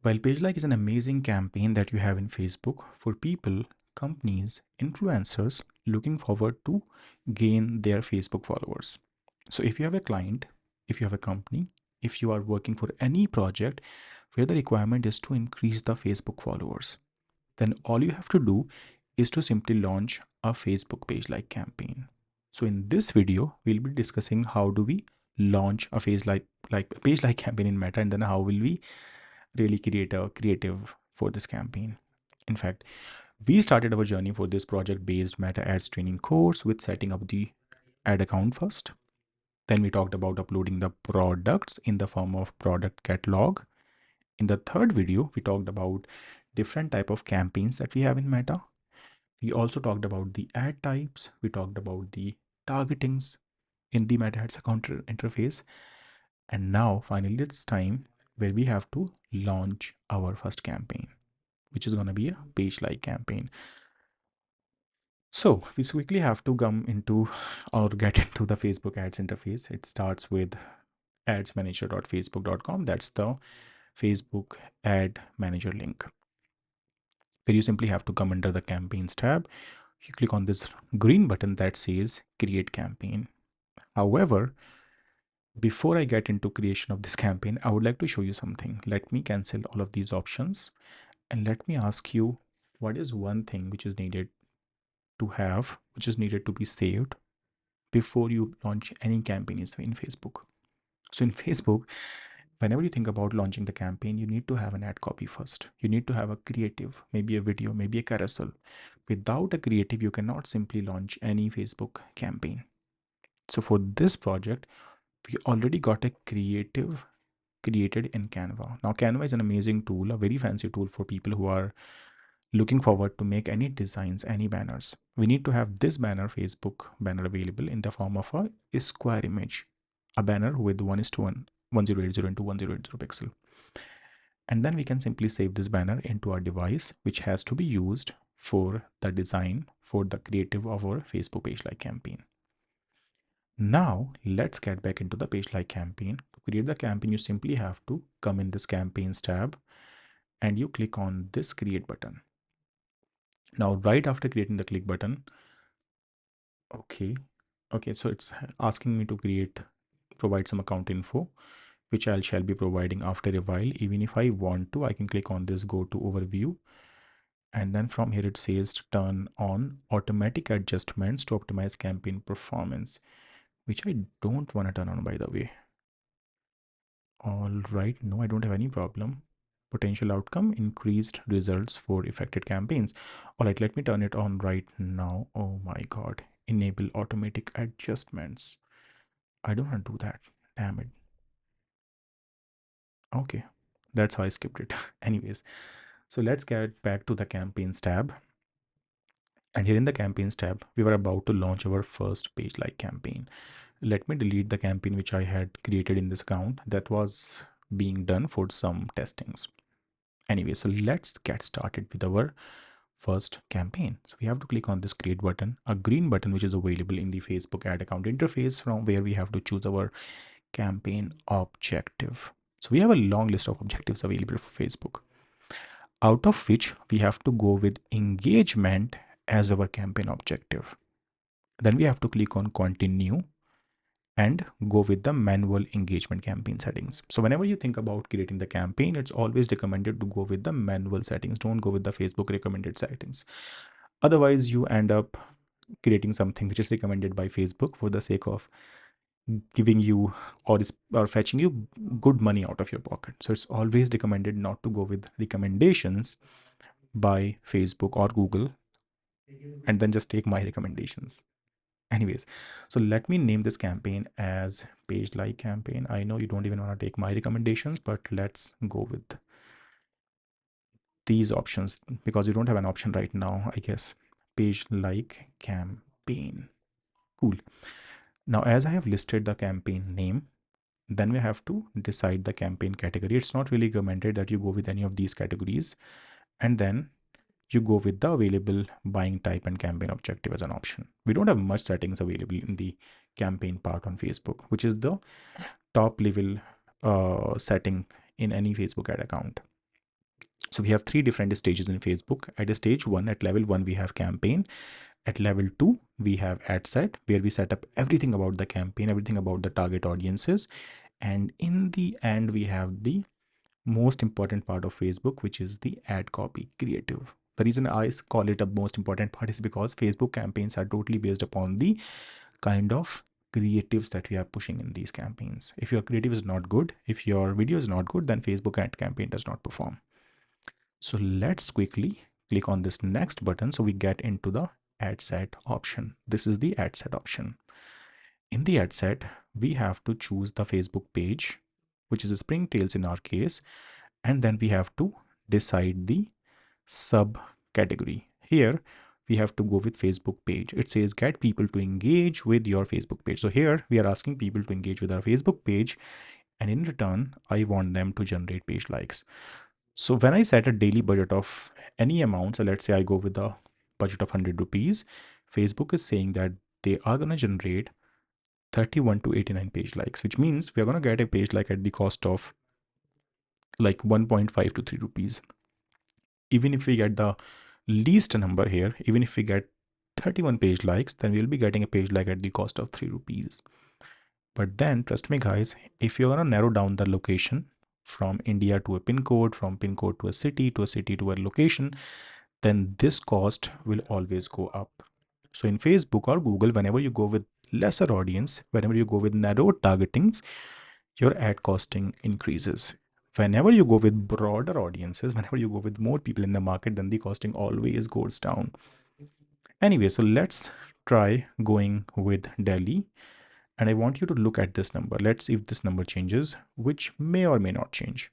While PageLike is an amazing campaign that you have in Facebook for people, companies, influencers looking forward to gain their Facebook followers. So if you have a client, if you have a company, if you are working for any project where the requirement is to increase the Facebook followers, then all you have to do is to simply launch a Facebook page like campaign. So in this video, we'll be discussing how do we launch a page like campaign in Meta, and then how will we really create a creative for this campaign. In fact, we started our journey for this project based Meta Ads training course with setting up the ad account first. Then we talked about uploading the products in the form of product catalog. In the third video, we talked about different type of campaigns that we have in Meta. We also talked about the ad types. We talked about the targetings in the Meta Ads account interface. And now finally it's time where we have to launch our first campaign, which is going to be a page like campaign. So we quickly have to come into or get into the Facebook ads interface. It starts with adsmanager.facebook.com. That's the Facebook ad manager link, where you simply have to come under the campaigns tab. You click on this green button that says create campaign. However, before I get into creation of this campaign, I would like to show you something. Let me cancel all of these options and let me ask you, what is one thing which is needed to have, which is needed to be saved before you launch any campaign in Facebook? So in Facebook, whenever you think about launching the campaign, you need to have an ad copy first. You need to have a creative, maybe a video, maybe a carousel. Without a creative, you cannot simply launch any Facebook campaign. So for this project, we already got a creative created in Canva. Now, Canva is an amazing tool, a very fancy tool for people who are looking forward to make any designs, any banners. We need to have this banner, Facebook banner, available in the form of a square image, a banner with 1:1, 1080 into 1080 pixel. And then we can simply save this banner into our device, which has to be used for the design for the creative of our Facebook page like campaign. Now let's get back into the page like campaign. To create the campaign, you simply have to come in this campaigns tab and you click on this create button. Now, right after creating the click button, okay, so it's asking me to provide some account info, which I shall be providing after a while. Even if I want to, I can click on this go to overview. And then from here, it says turn on automatic adjustments to optimize campaign performance, which I don't want to turn on, by the way. All right, no, I don't have any problem. Potential outcome, increased results for affected campaigns. All right, let me turn it on right now. Oh my God, enable automatic adjustments. I don't want to do that. Damn it. Okay, that's how I skipped it. Anyways, so let's get back to the campaigns tab. And here in the campaigns tab, we were about to launch our first page like campaign. Let me delete the campaign which I had created in this account that was being done for some testings. Anyway, so let's get started with our first campaign. So we have to click on this create button, a green button which is available in the Facebook ad account interface, from where we have to choose our campaign objective. So we have a long list of objectives available for Facebook, out of which we have to go with engagement as our campaign objective. Then we have to click on continue and go with the manual engagement campaign settings. So whenever you think about creating the campaign, it's always recommended to go with the manual settings. Don't go with the Facebook recommended settings. Otherwise, you end up creating something which is recommended by Facebook for the sake of giving you or fetching you good money out of your pocket. So it's always recommended not to go with recommendations by Facebook or Google and then just take my recommendations. Anyways, so let me name this campaign as page like campaign. I know you don't even want to take my recommendations, but let's go with these options because you don't have an option right now, I guess. Page like campaign. Cool. Now, as I have listed the campaign name, then we have to decide the campaign category. It's not really recommended that you go with any of these categories, and then you go with the available buying type and campaign objective as an option. We don't have much settings available in the campaign part on Facebook, which is the top level setting in any Facebook ad account. So we have three different stages in Facebook. At stage 1, at level 1, we have campaign. At level 2, we have ad set, where we set up everything about the campaign, everything about the target audiences. And in the end, we have the most important part of Facebook, which is the ad copy creative. The reason I call it a most important part is because Facebook campaigns are totally based upon the kind of creatives that we are pushing in these campaigns. If your creative is not good, if your video is not good, then Facebook ad campaign does not perform. So let's quickly click on this next button so we get into the ad set option. This is the ad set option. In the ad set, we have to choose the Facebook page, which is a Springtails in our case, and then we have to decide the subcategory. Here we have to go with Facebook page. It says get people to engage with your Facebook page. So here we are asking people to engage with our Facebook page, and in return I want them to generate page likes. So when I set a daily budget of any amount, so let's say I go with the budget of 100 rupees, Facebook is saying that they are going to generate 31 to 89 page likes, which means we're going to get a page like at the cost of like 1.5 to 3 rupees. Even if we get the least number here, even if we get 31 page likes, then we'll be getting a page like at the cost of 3 rupees. But then trust me guys, if you're going to narrow down the location from India to a pin code, from pin code to a city, to a city to a location, then this cost will always go up. So in Facebook or Google, whenever you go with lesser audience, whenever you go with narrow targetings, your ad costing increases. Whenever you go with broader audiences, whenever you go with more people in the market, then the costing always goes down. Anyway, so let's try going with Delhi. And I want you to look at this number. Let's see if this number changes, which may or may not change.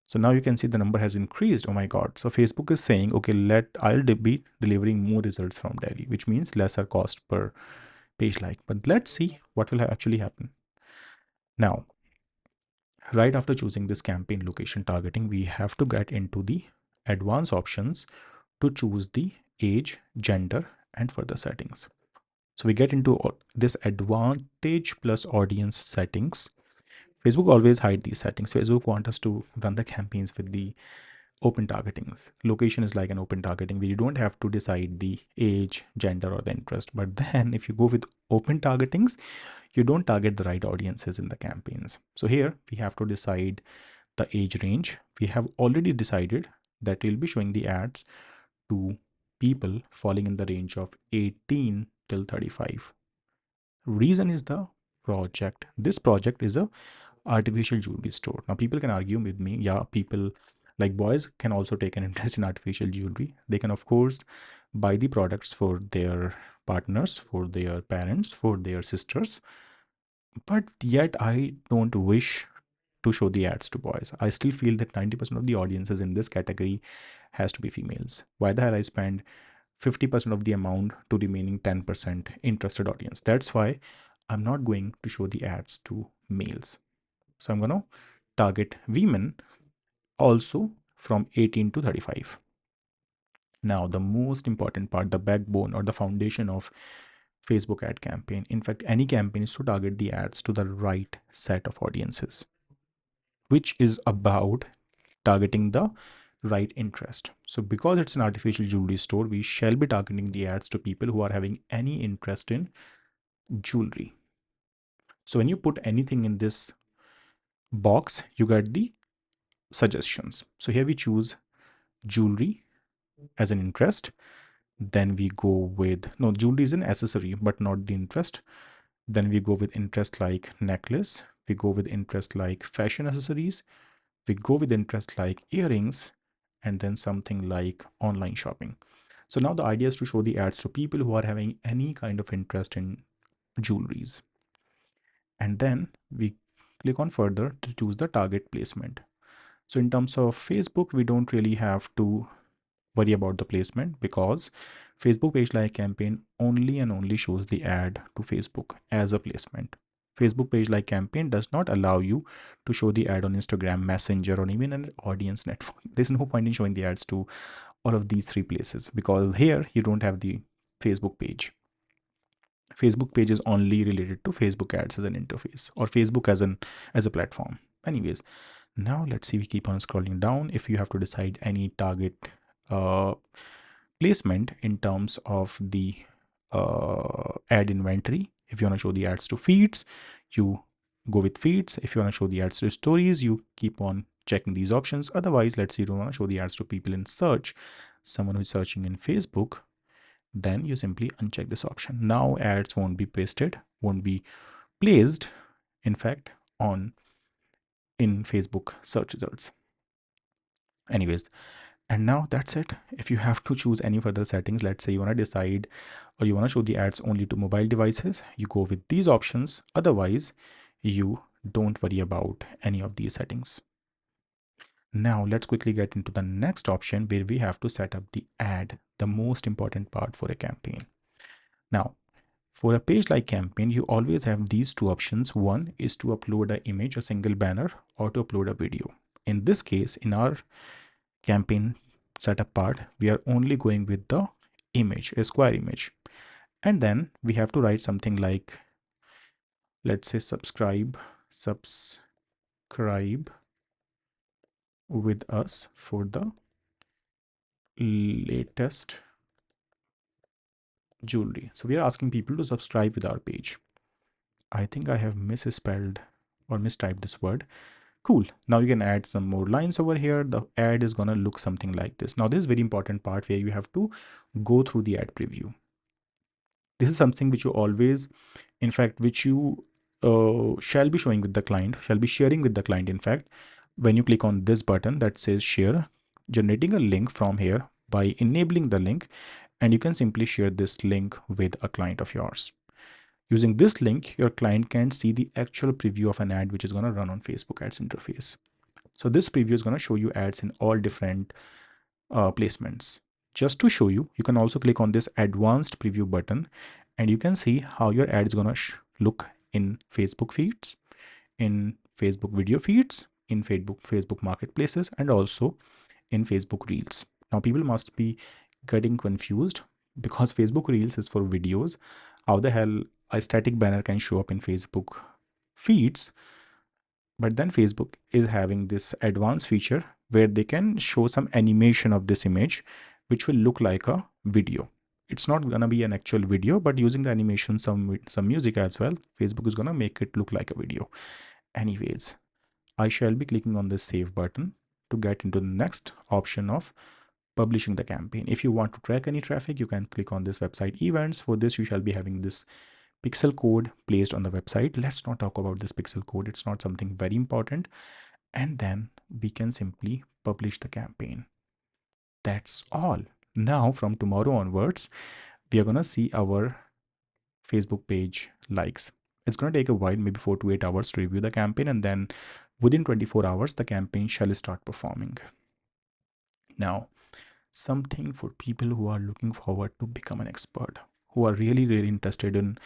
So now you can see the number has increased. Oh my God. So Facebook is saying, okay, I'll be delivering more results from Delhi, which means lesser cost per page like. But let's see what will actually happen. Now, right after choosing this campaign location targeting, we have to get into the advanced options to choose the age, gender, and further settings. So we get into this advantage plus audience settings. Facebook always hide these settings. Facebook want us to run the campaigns with the open targetings. Location is like an open targeting where you don't have to decide the age, gender, or the interest. But then if you go with open targetings, you don't target the right audiences in the campaigns. So here we have to decide the age range. We have already decided that we'll be showing the ads to people falling in the range of 18 till 35. Reason is the project. This project is a artificial jewelry store. Now people can argue with me, yeah, people like boys can also take an interest in artificial jewelry. They can of course buy the products for their partners, for their parents, for their sisters, but yet I don't wish to show the ads to boys. I still feel that 90% of the audiences in this category has to be females. Why the hell I spend 50% of the amount to remaining 10% interested audience? That's why I'm not going to show the ads to males. So I'm going to target women also from 18 to 35. Now, the most important part, the backbone or the foundation of Facebook ad campaign. In fact, any campaign is to target the ads to the right set of audiences, which is about targeting the right interest. So because it's an artificial jewelry store, we shall be targeting the ads to people who are having any interest in jewelry. So when you put anything in this box, you get the suggestions. So here we choose jewelry as an interest. Then we go with, no, jewelry is an accessory, but not the interest. Then we go with interest like necklace. We go with interest like fashion accessories. We go with interest like earrings, and then something like online shopping. So now the idea is to show the ads to people who are having any kind of interest in jewelries. And then we click on further to choose the target placement. So in terms of Facebook, we don't really have to worry about the placement because Facebook page like campaign only and only shows the ad to Facebook as a placement. Facebook page like campaign does not allow you to show the ad on Instagram, Messenger, or even an audience network. There's no point in showing the ads to all of these three places because here you don't have the Facebook page. Facebook page is only related to Facebook ads as an interface or Facebook as a platform. Anyways, Now let's see, we keep on scrolling down. If you have to decide any target uh, placement in terms of the ad inventory, if you want to show the ads to feeds, you go with feeds. If you want to show the ads to stories, you keep on checking these options. Otherwise, let's say you don't want to show the ads to people in search, someone who's searching in Facebook, then you simply uncheck this option. Now ads won't be pasted, won't be placed, in fact, on in Facebook search results. Anyways, and now that's it. If you have to choose any further settings, let's say you want to decide or you want to show the ads only to mobile devices, you go with these options. Otherwise, you don't worry about any of these settings. Now let's quickly get into the next option where we have to set up the ad, the most important part for a campaign. Now, for a page like campaign, you always have these two options. One is to upload an image, a single banner, or to upload a video. In this case, in our campaign setup part, we are only going with the image, a square image. And then we have to write something like, let's say subscribe with us for the latest jewelry. So we are asking people to subscribe with our page. I think I have misspelled or mistyped this word. Cool. Now you can add some more lines over here. The ad is going to look something like this. Now this is very important part where you have to go through the ad preview. This is something which you always, in fact, which you shall be showing with the client, shall be sharing with the client. In fact, when you click on this button that says share, generating a link from here by enabling the link, and you can simply share this link with a client of yours. Using this link, your client can see the actual preview of an ad which is going to run on Facebook ads interface. So this preview is going to show you ads in all different placements. Just to show you, you can also click on this advanced preview button and you can see how your ad is going to look in Facebook feeds, in Facebook video feeds, in Facebook marketplaces, and also in Facebook Reels. Now people must be getting confused because Facebook Reels is for videos. How the hell a static banner can show up in Facebook feeds? But then Facebook is having this advanced feature where they can show some animation of this image, which will look like a video. It's not gonna be an actual video, but using the animation, some music as well, Facebook is gonna make it look like a video. Anyways, I shall be clicking on this save button to get into the next option of publishing the campaign. If you want to track any traffic, you can click on this website events. For this, you shall be having this pixel code placed on the website. Let's not talk about this pixel code. It's not something very important. And then we can simply publish the campaign. That's all. Now from tomorrow onwards, we are going to see our Facebook page likes. It's going to take a while, maybe 4 to 8 hours to review the campaign. And then within 24 hours, the campaign shall start performing. Now, something for people who are looking forward to become an expert, who are really, really interested in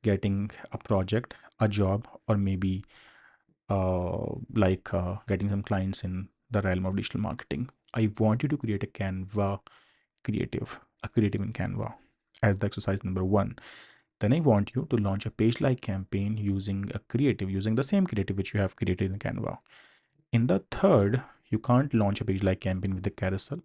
getting a project, a job, or maybe getting some clients in the realm of digital marketing. I want you to create a Canva creative, a creative in Canva as the exercise number 1. Then I want you to launch a page like campaign using a creative, using the same creative which you have created in Canva. In the third, you can't launch a page like campaign with a carousel,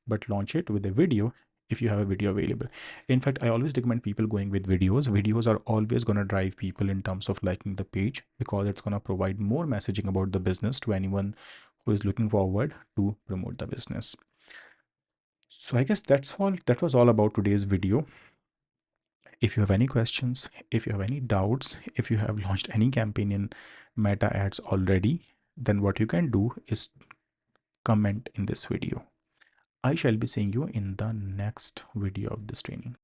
but launch it with a video if you have a video available. In fact, I always recommend people going with videos. Videos are always going to drive people in terms of liking the page because it's going to provide more messaging about the business to anyone who is looking forward to promote the business. So I guess that was all about today's video. If you have any questions, if you have any doubts, if you have launched any campaign in Meta Ads already, then what you can do is comment in this video. I shall be seeing you in the next video of this training.